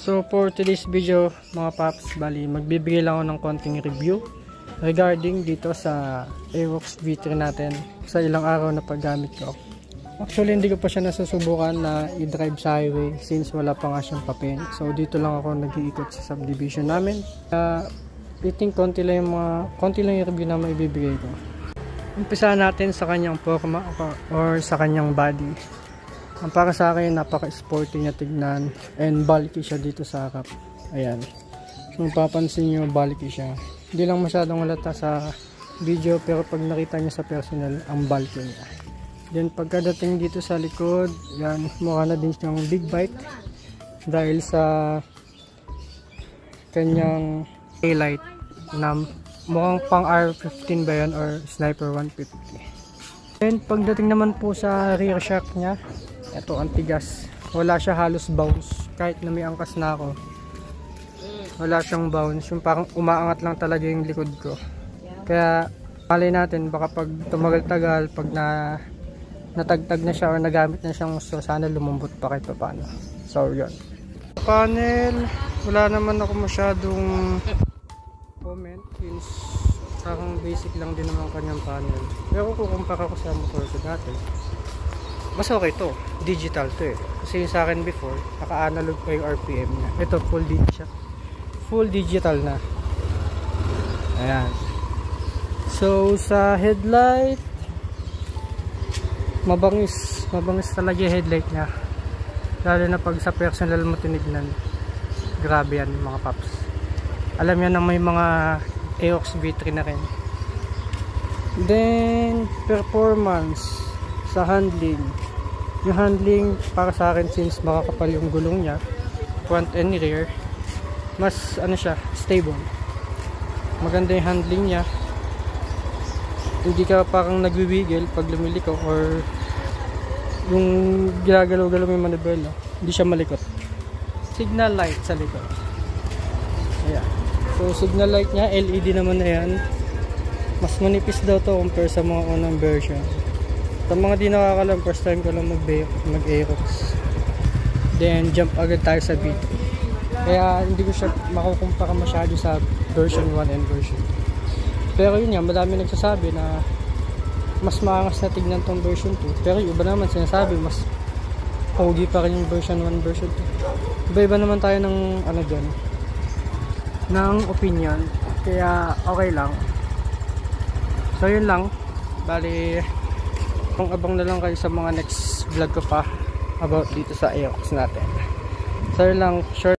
So for today's video mga paps, bali magbibigay lang ako ng konting review regarding dito sa Aerox V3 natin sa ilang araw na paggamit ko. Actually hindi ko pa siya nasusubukan na i-drive sa highway since wala pa nga siyang papel. So dito lang ako nag-iikot sa subdivision namin. I think konti lang yung review na maibibigay ko. Umpisa natin sa kanyang forma or sa kanyang body. Ang para sa akin, napaka-sporty niya tignan and bulky siya dito sa harap. Ayan. Kung papansin nyo, bulky siya. Hindi lang masyadong halata sa video pero pag nakita nyo sa personal, ang bulky niya. Then pagkadating dito sa likod, yan, mukha na din siyang big bike dahil sa kanyang taillight na mukhang pang R15 ba yan or Sniper 150. Then pagdating naman po sa rear shock niya, ito ang tigas. Wala siya halos bounce. Kahit na may angkas na ako, wala siyang bounce. Yung parang umaangat lang talaga yung likod ko. Kaya malay natin baka pag tumagal-tagal, pag natagtag na siya or nagamit na siyang gusto, sana lumambot pa kahit paano. So yun. Panel, wala naman ako masyadong comment since parang basic lang din naman kanyang panel. Pero kung kumpara ko sa motor ko dati, mas okay to, digital to eh. Kasi yung sa akin before, naka-analog pa yung RPM niya. Ito full digital na. Ayan. So sa headlight, mabangis talaga yung headlight niya. Lalo na pag sa personal mo tinignan, grabe yan mga paps. Alam niya na may mga Aerox V3 na rin. Then performance sa handling. Yung handling para sa akin since makakapal yung gulong niya, front and rear, mas ano siya, stable. Maganda yung handling niya. Hindi ka parang nagwiwigil pag lumiliko or yung ginagalaw-galaw yung manibela. Hindi siya malikot. Signal light sa likod. Ayan. So signal light niya, LED naman na yan. Mas manipis daw to compare sa mga unang version. Sa mga di nakakalam, first time ko lang mag-Aerox. Then jump agad tayo sa V3. Kaya hindi ko siya makukumpara masyado sa version 1 and version 2. Pero yun nga, madami nagsasabi na mas maangas na tignan tong version 2. Pero yung iba naman sinasabi mas pogi pa rin yung version 1, version 2. Iba-iba naman tayo ng ano dyan, ng opinion. Kaya okay lang. So yun lang. Bali abang na lang kayo sa mga next vlog ko pa about dito sa Aerox natin. So yun lang, short